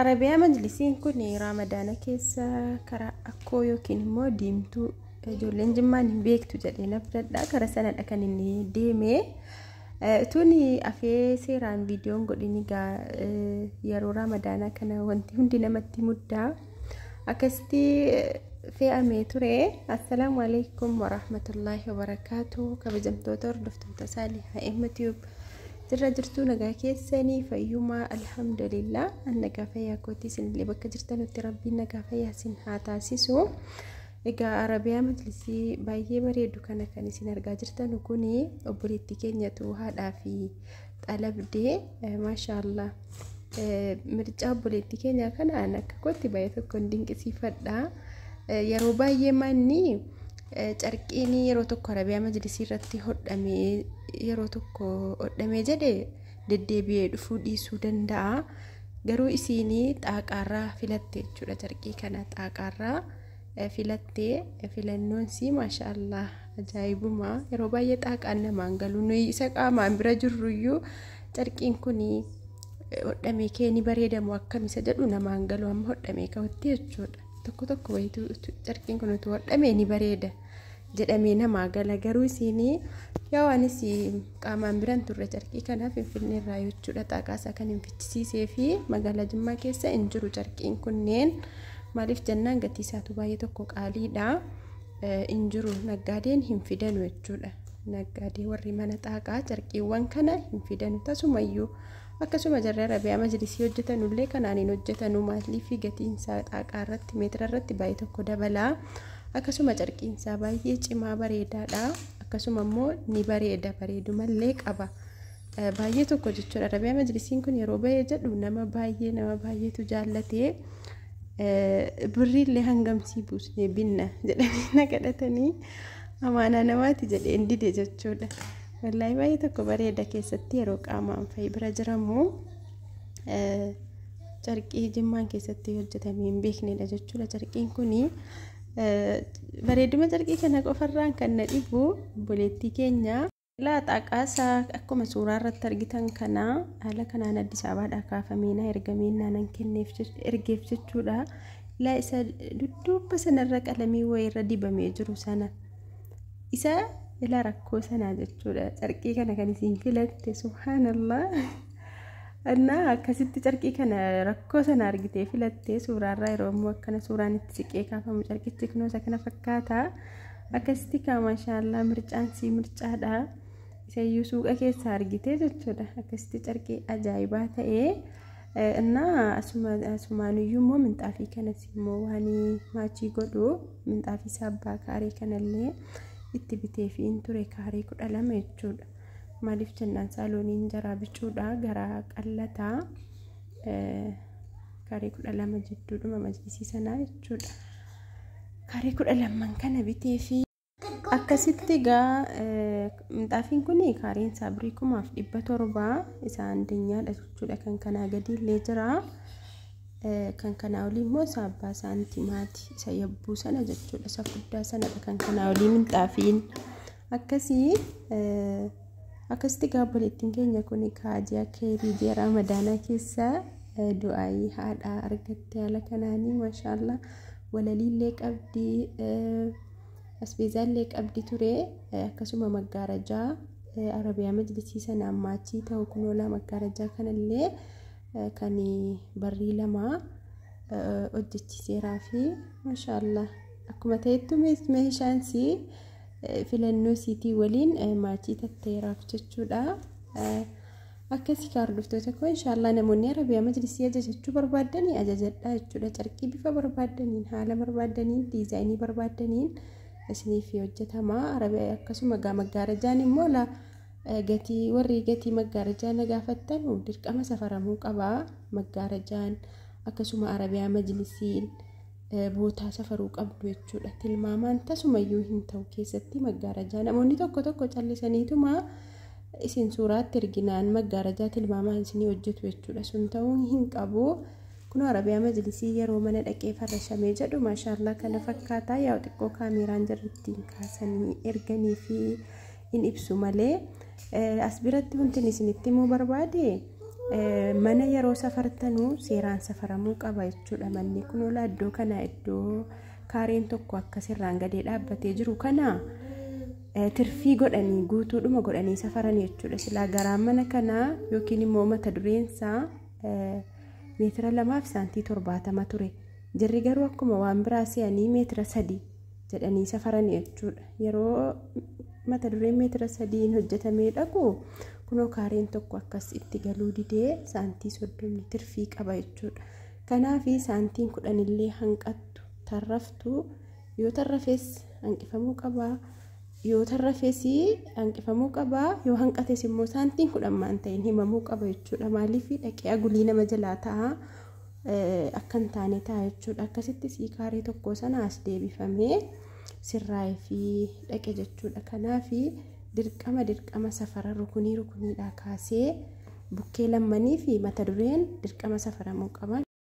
Arabiyaa majlisiin kun Ramadaana keessa karaa akkoo yookiin immoo diimtuu ijoolleen jimmaan hin beektu jedhee nafdadhaa karaa sanadha kan inni deeme. Tuni afee seeraan viidiyoon godhin egaa yeroo Ramadaana kana wanti hundi namatti muddaa akkasitti fe'amee ture. Assalaamu alaykum wa rahmatullahi wa barakaatuh. Kabajamtoota hordoftoota Saalihaa Tube jirra jirtu nagaa keessanii fayyumaa alhamdulillah. Nagaa fayyaa kootii isinillee bakka jirtanutti rabbiin nagaa fayyaa isin haa taasisu. Egaa Arabiyaa majlisii baay'ee bareedu kana kan isin argaa jirtan kuni obboleettii keenyatu haadhaa fi xalabdee maashaallah. Mircaa obboleettii keenya kana akka kootti baay'ee tokko dinqisiifadha. Yeroo baay'ee manni carqiin yeroo tokko Arabiyaa majlisii irratti hodhamee yeroo tokko hodhamee jedhee deddeebi'ee dhufuu dhiisuu danda'a. Garuu isinii xaaqaarraa filatte jechuudha. Carqii kana xaaqaarraa filattee filannoon si maashaallah ajaa'ibuma. Yeroo baay'ee xaaqaan namaan galu nuyi isa qaamaan bira jirruyyuu carqiin kuni hodhamee keeni bareedamu akkam isa jedhu namaan galu amma hodhamee ka'utti jechuudha. Tokko wayitu carqiin kun utuu hodhamee ni bareeda jedhamee namaa gala. Garuu isinii yaa anis qaamaan biran turre carqii kana Finfinnee irraa jechuudha. Xaaqaasaa kan hin fichisiisee fi magaalaa Jimmaa keessa hin jiru carqiin kunneen. Maaliif jennaan gatii isaatu baay'ee tokko qaaliidha. Hin jiru naggaadeen hin fidanu jechuudha. Naggaadee warri mana xaaqaa carqiiwwan kana hin fidanu. Tasumayyuu akkasuma jarri Arabiyaa majlisii hojjetanullee kanaan hin hojjetanu. Maaliif gatiin isaa xaaqaa irratti meetira irratti baay'ee tokko dabala. Akkasuma carqiin isaa baay'ee cimaa bareedaadha. Akkasuma immoo ni bareeda bareedumallee qaba. Baay'ee tokko jechuudha. Arabiyaa majlisiin kun yeroo baay'ee jedhu nama baay'eetu jaallatee birriillee hangamsii buusnee binna jedhanii na kadhatanii amaanaa namaati jedhee dide jechuudha. Wallaahi baay'ee tokko bareeda keessatti yeroo qaamaan fa'i bira jiramu carqii Jimmaan keessatti hojjetamee hin beeknedha jechuudha. Carqiin kuni bareeduma carqii kana qofarraan kan na dhibu obboleettii keenya ilaa xaaqaasaa akkuma suuraa irratti argitan kana haala kanaan Addis Ababaadhaa kaafamee na ergamee naanan ergeef jechuudha. Ilaa isa dudduuba sanarra qalamii wayii irra dibamee jiru sana isa ilaa rakkoo sanaa jechuudha. Carqii kana kan isin filatte subhaanallah. Annaa akkasitti carqii kana rakkoo sana argitee filattee suuraarraa yeroo immoo akkana suuraan itti siqee kaafamu carqichi kunoosa kana fakkaata. Akkasitti kaa maashaallah mircaan si mircaadha. Isayyuu suuqa keessa argitee jechuudha. Akkasitti carqii ajaa'ibaa ta'ee innaa asumaanuyyuu immoo minxaafii kanas immoo waan maachii godhu minxaafii saabbaa kaarii kanallee itti bitee fi ture kaarii 12 jechuudha. Maaliif jennaan saalooniin jaraa bicuudha garaa qallataa kaarii 12 jidduudhuma majlisii sanaa jechuudha. Kaarii 12 kana bitee fi akkasitti gaa minxaafiin kun kaariin isaa birrii 1700 isa andinyaadha jechuudha. Kan kanaa gadi illee jira. Kan kanaa olii immoo saabbaa saantimaati isa yabbuu sana jechuudha. Isa fuddaa sanadha kan kanaa olii minxaafiin akkasitti gaa obboleettiin keenya kun kaajii akka hiriiree Ramadaanaa keessa du'aayii haadhaa argatte haala kanaanii maashaallah. Walaliillee qabdi asbeezaallee qabdi ture. Akkasuma maggaarajaa Arabiyaa majlisii sanaan maachii ta'u kunoola maggaarajaa kanallee kan barrii 2 hojjechiiseeraa fi maashaallah akkuma ta'ettu meeshaan si filannoo siitii waliin maachii tatteeraaf jechuudha. Akkasii hordoftoota koo inshaallah namoonni Arabiyaa majlisii ajajachuu barbaadanii ajajadhaa jechuudha. Carqii bifa barbaadaniin haala barbaadaniin diizaayinii barbaadaniin isiniif hojjetama. Arabiyaa akkasuma gaa maggaarajaan immoo gatii warri gatii maggaarajaa na gaafattanu dirqama safaramuu qaba. Maggaarajaan akkasuma Arabiyaa majlisiin bootaa safaruu qabdu jechuudha. Tilmaamaan tasumayyuu hin ta'u keessatti maggaarajaa namoonni tokko callisaniituma isin suuraatti erginaan maggaarajaa tilmaamaan isinii hojjetu jechuudha. Sun ta'uu hin qabu. Kun Arabiyaa majlisii yeroo mana dhaqee farrashamee jedhu maashaallah kana fakkaata. Yaa xiqqoo kaameraan jirrittiin kaasanii erganii fi in ibsu malee as biratti wanti isinitti immoo barbaade mana yeroo safartanuu seeraan safaramuu qaba jechuudha. Manni kun ola iddoo kana iddoo kaareen tokko akkasirraan gadee dhaabbatee jiru kana tirfii godhanii guutuudhuma godhanii safaran jechuudha. Silaa garaan mana kanaa yookiin immoo mata dureensaa meetira 2 fi saantii 70 ture. Jirri garuu akkuma waan biraa se'anii meetira 3 jedhanii safaran jechuudha. Yeroo mata dureen meetira 3 hojjetamee dhaqu kunoo kaareen tokko akkas itti galuu didee saantii 30 tirfii qaba jechuudha. Kanaaf saantiin 10 illee hanqattu tarraftu yoo tarrafes hanqifamuu qaba. Yoo tarrafes hanqifamuu qaba. Yoo hanqates immoo saantiin 10 maan ta'in himamuu qaba jechuudha. Maaliif dhaqee agulii nama jalaa ta'a akkan taane ta'a jechuudha. Akkasitti sii kaaree tokko sana as deebifamee sirraa'ee fi dhaqe jechuudha. Kanaaf dirqama safara rukuniidhaa kaasee bukkee lammanii fi mata dureen dirqama safaramuu qaba.